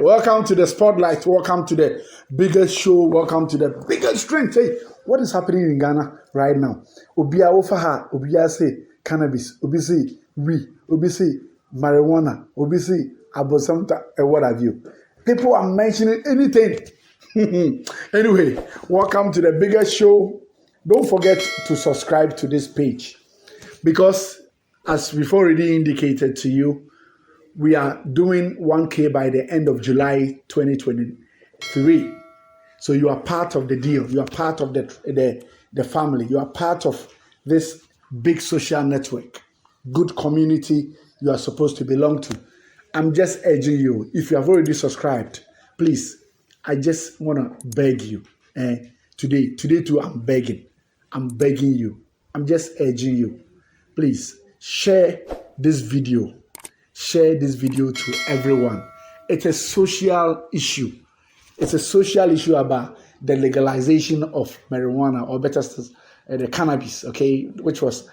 Welcome to the spotlight. Welcome to the biggest show. Welcome to the biggest drink. Hey, what is happening in Ghana right now? Obia ofaha, obia say cannabis, obi say weed, obi say marijuana, obi say abosamta, and what have you. People are mentioning anything. Anyway, welcome to the biggest show. Don't forget to subscribe to this page because, as we've already indicated to you, we are doing 1K by the end of July 2023. So you are part of the deal. You are part of the family. You are part of this big social network, good community you are supposed to belong to. I'm just urging you, if you have already subscribed, please, I just want to beg you. Today too, I'm begging you. I'm just urging you. Please, share this video. Share this video to everyone. It's a social issue. It's a social issue about the legalization of marijuana, or better still, the cannabis, okay, which was,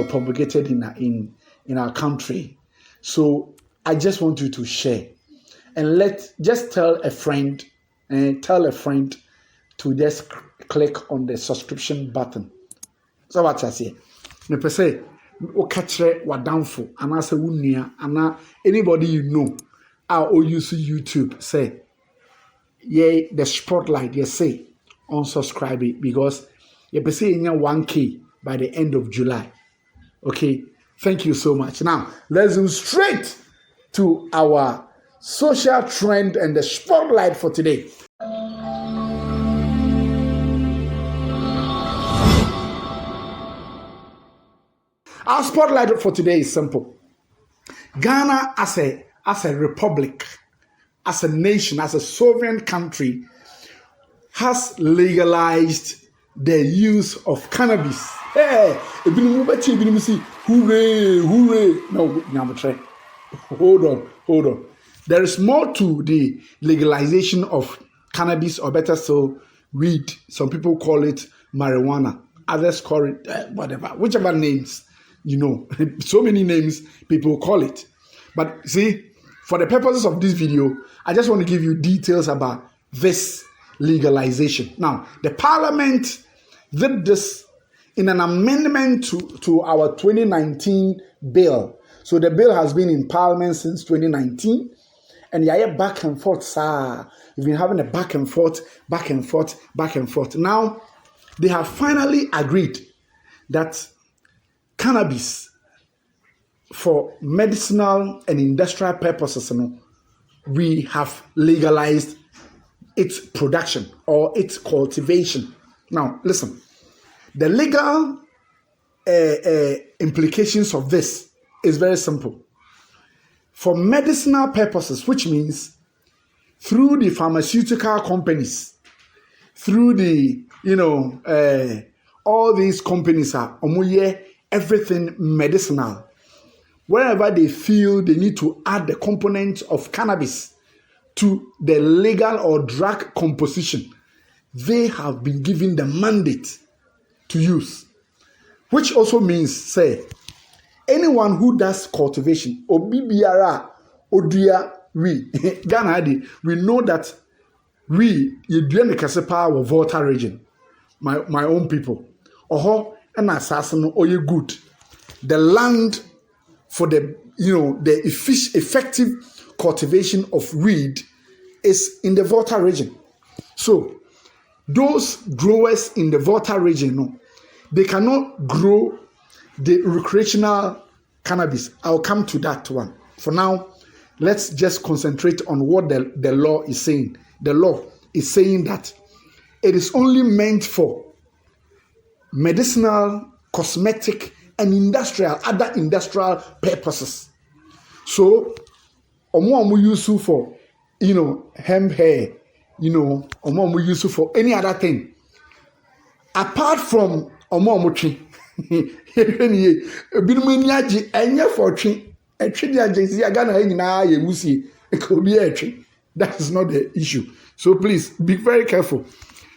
promulgated in our country. So I just want you to share, and just tell a friend to just click on the subscription button. So what I say, me say. Okatre wadamfo anase wunia ana anybody you know or use YouTube say the spotlight say unsubscribe it because you say 1K by the end of July. Okay, thank you so much. Now let's go straight to our social trend and the spotlight for today. Our spotlight for today is simple. Ghana as a republic, as a nation, as a sovereign country, has legalized the use of cannabis. Hey, hooray, hooray. No, hold on. There is more to the legalization of cannabis, or better still, weed. Some people call it marijuana. Others call it whichever names. So many names people call it. But see, for the purposes of this video, I just want to give you details about this legalization. Now, the parliament did this in an amendment to our 2019 bill. So the bill has been in parliament since 2019. And back and forth, sir. We've been having a back and forth. Now, they have finally agreed that cannabis for medicinal and industrial purposes, we have legalized its production or its cultivation. Now, listen, the legal implications of this is very simple. For medicinal purposes, which means through the pharmaceutical companies, through the, all these companies are everything medicinal. Wherever they feel they need to add the component of cannabis to the legal or drug composition, they have been given the mandate to use. Which also means, say, anyone who does cultivation, obibiara, odia, Ghana, we know that you do the Kasepa or Volta region, my own people. And assassin or you good. The land for the effective cultivation of weed is in the Volta region. So those growers in the Volta region, they cannot grow the recreational cannabis. I'll come to that one. For now, let's just concentrate on what the law is saying. The law is saying that it is only meant for medicinal, cosmetic, and other industrial purposes. So, omo use for, hemp hair, omo use for any other thing. Apart from omo tree, that is not the issue. So please be very careful.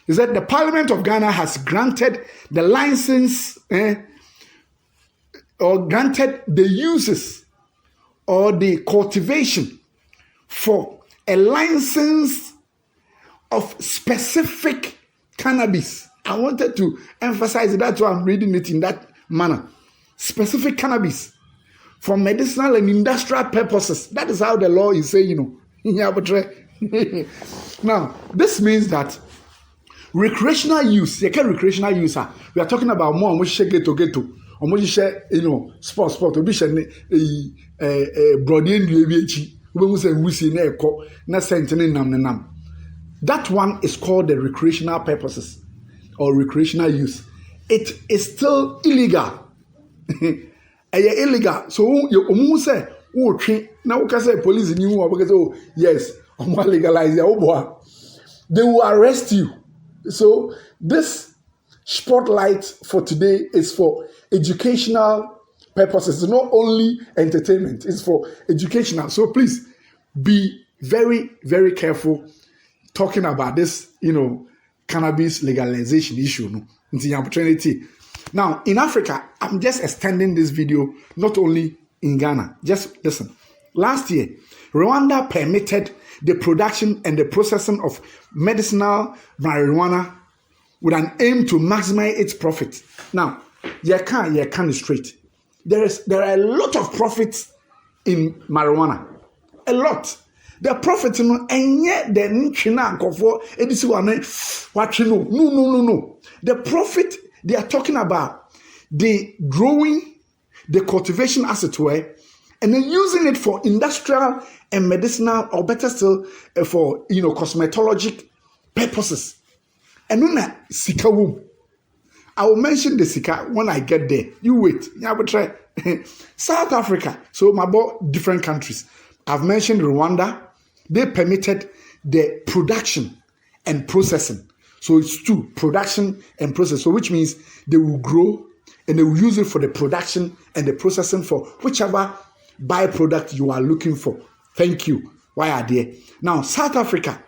Is that the Parliament of Ghana has granted the license or granted the uses or the cultivation for a license of specific cannabis. I wanted to emphasize it. That's why I'm reading it in that manner. Specific cannabis for medicinal and industrial purposes. That is how the law is saying, Now, this means that recreational use, we are talking about more which get to or more share, sport, we share that one is called the recreational purposes or recreational use. It is still illegal. Illegal. So you say, oh, now say police in you, oh yes, I'm legalize it. Oh boy, they will arrest you. So this spotlight for today is for educational purposes. It's not only entertainment, it's for educational. So please be very, very careful talking about this, cannabis legalization issue. Now, in Africa, I'm just extending this video, not only in Ghana. Just listen. Last year, Rwanda permitted the production and the processing of medicinal marijuana with an aim to maximize its profit. Now, you can't straight. There are a lot of profits in marijuana. A lot. The profit, and yet the no. The profit they are talking about, the growing, the cultivation as it were, and then using it for industrial and medicinal, or better still, for cosmetologic purposes. And then sika womb. I will mention the sika when I get there. You wait. I will try. South Africa. So my different countries. I've mentioned Rwanda. They permitted the production and processing. So it's two, production and process. So which means they will grow and they will use it for the production and the processing for whichever byproduct you are looking for. Thank you. Why are they? Now, South Africa,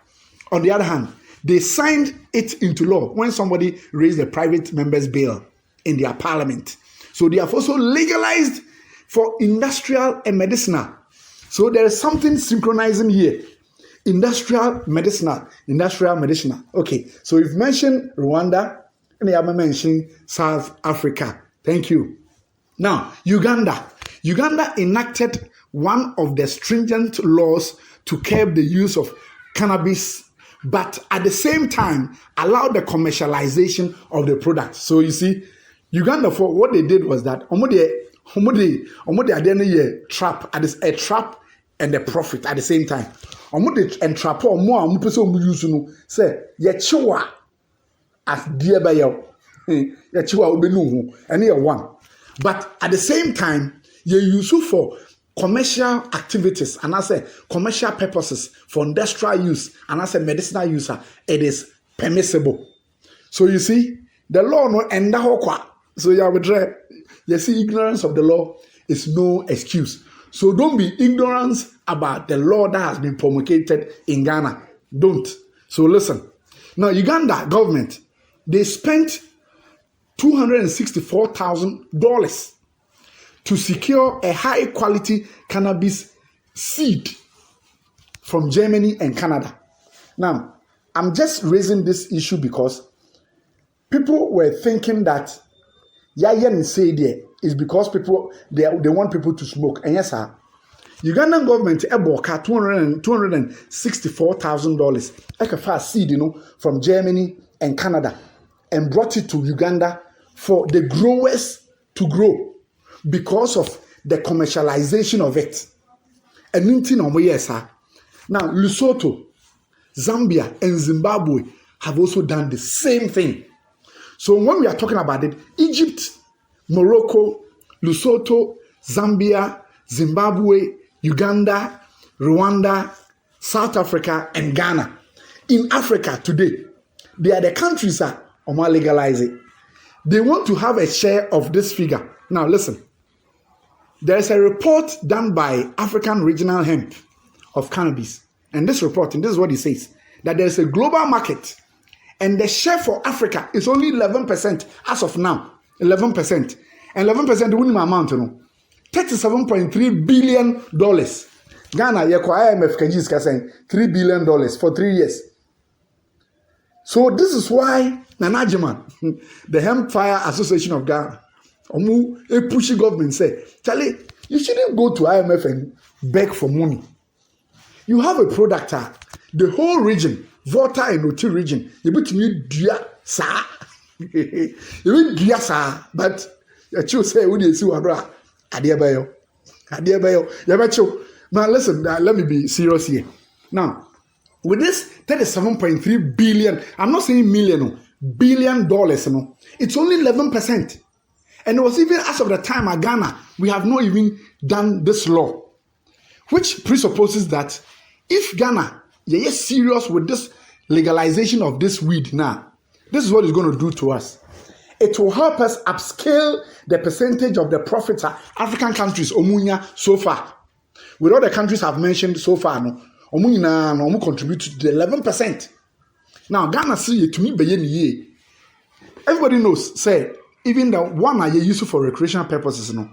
on the other hand, they signed it into law when somebody raised a private member's bill in their parliament. So they have also legalized for industrial and medicinal. So there is something synchronizing here. Industrial, medicinal. Okay, so we've mentioned Rwanda, and I have mentioned South Africa. Thank you. Now, Uganda. Uganda enacted one of the stringent laws to curb the use of cannabis, but at the same time, allow the commercialization of the product. So you see, Uganda, for what they did was that, trap, a trap and the profit at the same time. And trap or more, say, Yachiwa as dear by your Yachiwa will be no, and here one. But at the same time, you use it for commercial activities, and I say commercial purposes, for industrial use, and I say medicinal use, it is permissible. So you see, the law no end the. So you see, ignorance of the law is no excuse. So don't be ignorant about the law that has been promulgated in Ghana. Don't. So listen. Now, Uganda government, they spent $264,000 to secure a high quality cannabis seed from Germany and Canada. Now, I'm just raising this issue because people were thinking that say there is because people they want people to smoke. And yes, sir, Ugandan government $264,000 like a fast seed, from Germany and Canada, and brought it to Uganda for the growers to grow because of the commercialization of it. And yes, sir. Now, Lesotho, Zambia, and Zimbabwe have also done the same thing. So when we are talking about it, Egypt, Morocco, Lesotho, Zambia, Zimbabwe, Uganda, Rwanda, South Africa, and Ghana. In Africa today, they are the countries that are more legalizing. They want to have a share of this figure. Now listen, there is a report done by African Regional Hemp of Cannabis. And this report, and this is what it says, that there is a global market and the share for Africa is only 11% as of now. 11%. And 11% the winning amount, $37.3 billion. Ghana, IMF Kajis saying $3 billion for 3 years. So this is why Nanajiman, the Hemp Fire Association of Ghana, a pushy government say, Charlie, you shouldn't go to IMF and beg for money. You have a product, the whole region, Volta and Oti region, you put me dear, sir. You will dear, sir, but you say, would you see what Adiabayo? Now, listen, let me be serious here. Now, with this $37.3 billion, I'm not saying million, no, $1 billion, no, it's only 11%. And it was even as of the time at Ghana, we have not even done this law, which presupposes that if Ghana is serious with this legalization of this weed now, this is what it's going to do to us. It will help us upscale the percentage of the profits African countries omunya so far. With all the countries I've mentioned so far, no, omunya contribute to the 11%. Now Ghana see it to me be everybody knows, say, even the one I use for recreational purposes, no,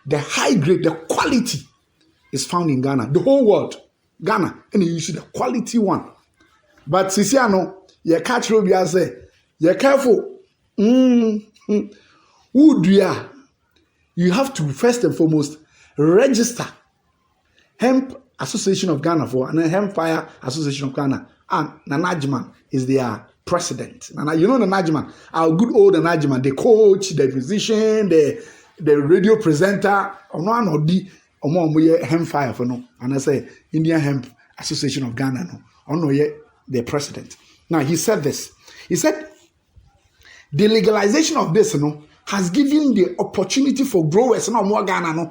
the high grade, the quality is found in Ghana. The whole world, Ghana, and you use the quality one. But Sisiano, you catch Robia say, you're careful. You have to first and foremost register Hemp Association of Ghana for and Hemp Fire Association of Ghana. And Nanajiman is their president. And you know Nanajiman, our good old Nanajiman, the coach, the musician, the radio presenter, or Hemp Fire for no. And I say Indian Hemp Association of Ghana no. Or the president. Now he said this. He said the legalization of this, has given the opportunity for growers more Ghana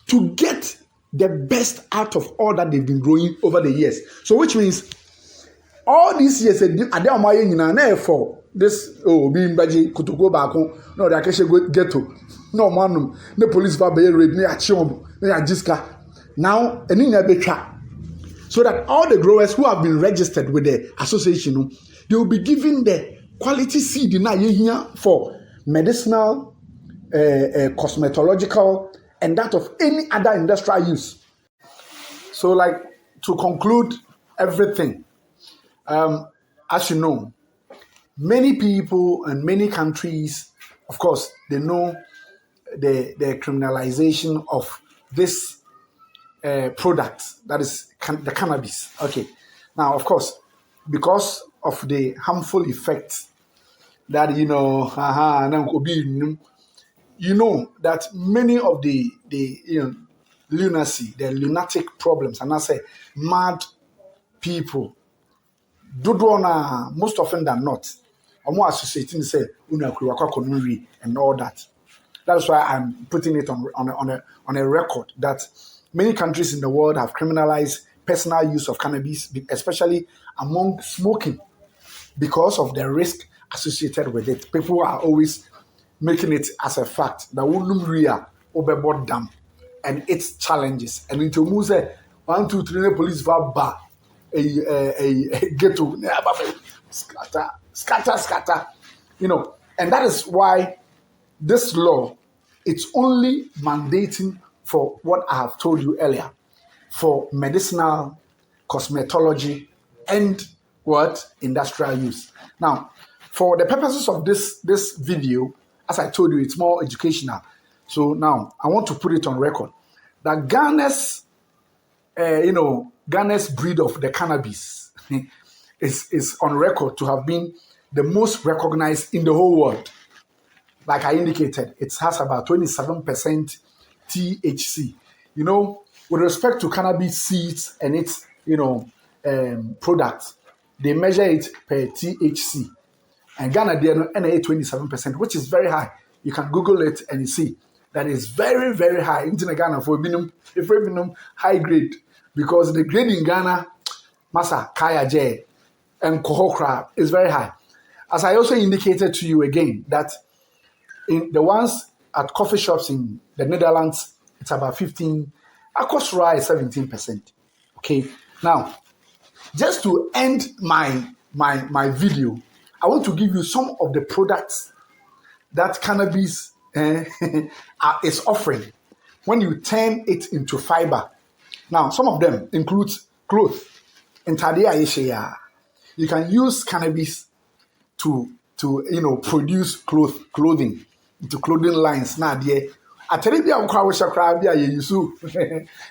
to get the best out of all that they've been growing over the years. So which means all these years, for this being baji kutugo bako, no, the Akeshe ghetto, no manum, no police va be raid, ne achiomo, ne ajiska. Now, and in a so that all the growers who have been registered with the association, they will be given the quality seed in here for medicinal, cosmetological, and that of any other industrial use. So, like, to conclude everything, as you know, many people and many countries, of course, they know the criminalization of this product, that is the cannabis. Okay. Now, of course, because of the harmful effects that, you know that many of the lunacy, the lunatic problems, and I say mad people, most often than not, are more associating say and all that. That's why I'm putting it on a record that many countries in the world have criminalized personal use of cannabis, especially among smoking, because of the risk associated with it. People are always making it as a fact that Ulumria overboard dam and its challenges. And into Muse 1, 2, 3 police bar a ghetto scatter. And that is why this law, it's only mandating for what I have told you earlier, for medicinal, cosmetology, and industrial use. Now, for the purposes of this video, as I told you, it's more educational. So now I want to put it on record that Ghana's breed of the cannabis is on record to have been the most recognized in the whole world. Like I indicated, it has about 27% THC. With respect to cannabis seeds and its products, they measure it per THC. And Ghana, they are 27%, which is very high. You can Google it and you see that is very, very high. In Ghana, for minimum high grade, because the grade in Ghana, Masa, Kaya J, and Kohokra is very high. As I also indicated to you again, that in the ones at coffee shops in the Netherlands, it's about 15%. Akosra is 17%. Okay. Now, just to end my video, I want to give you some of the products that cannabis is offering when you turn it into fiber Now, some of them include clothes. You can use cannabis to produce clothing into clothing lines. Now, there. Atari bi a wokra wo hyakra bi a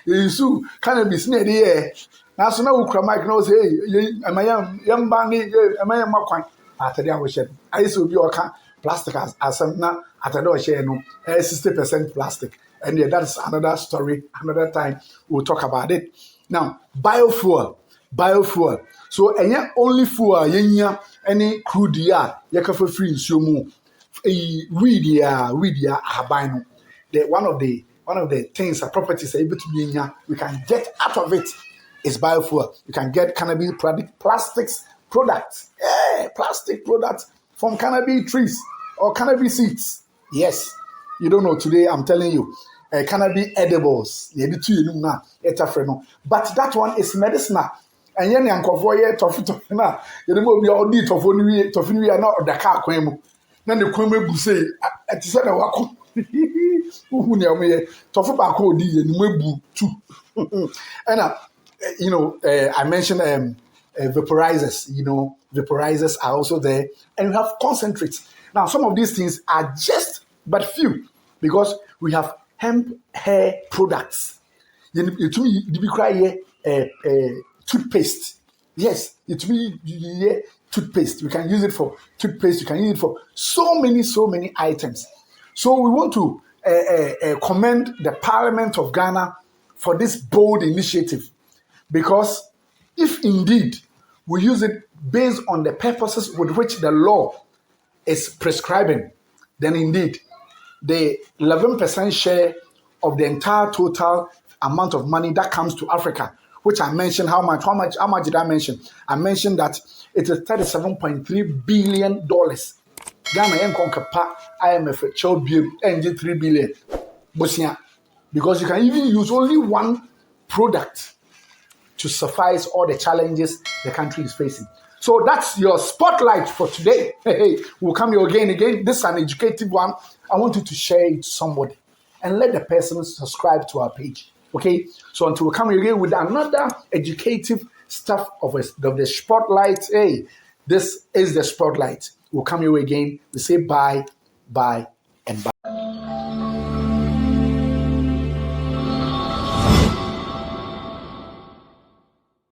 yeyisu cannabis na dey na so na wokra mic na say amayam yamba ni amayam makwan atari a wo hye ayeso bi oka plastic asem na atari o hye no 60% plastic, and yeah, that's another story, another time we'll talk about it. Now, biofuel. So only fuel yenya any crude ya yakafa free nsuo mu weed ya ahaban. One of the things, properties able to be we can get out of it is biofuel. You can get cannabis plastics products, plastic products from cannabis trees or cannabis seeds. Yes, you don't know today. I'm telling you, cannabis edibles. But that one is medicinal. And yen yankofo ye tofi na ye dem obi odi tofo ni na odaka kwan mu na ne kwan mu say etise na wako uhu ne omoye tofo ba ko odi ye ni mebu tu. And I mentioned vaporizers. Vaporizers are also there, and we have concentrates. Now, some of these things are just but few, because we have hemp hair products. Toothpaste. Yes, it will be toothpaste. We can use it for toothpaste. You can use it for so many items. So we want to commend the Parliament of Ghana for this bold initiative, because if indeed we use it based on the purposes with which the law is prescribing, then indeed the 11% share of the entire total amount of money that comes to Africa, which I mentioned, how much did I mention? I mentioned that it is $37.3 billion. Ghana yen konkapa IMF child bill NG 3 billion. Because you can even use only one product to suffice all the challenges the country is facing. So that's your spotlight for today. We'll come here again. This is an educative one. I want you to share it to somebody and let the person subscribe to our page. Okay, so until we come again with another educative stuff of the spotlight. Hey, this is the spotlight. We'll come here again. We say bye, and bye.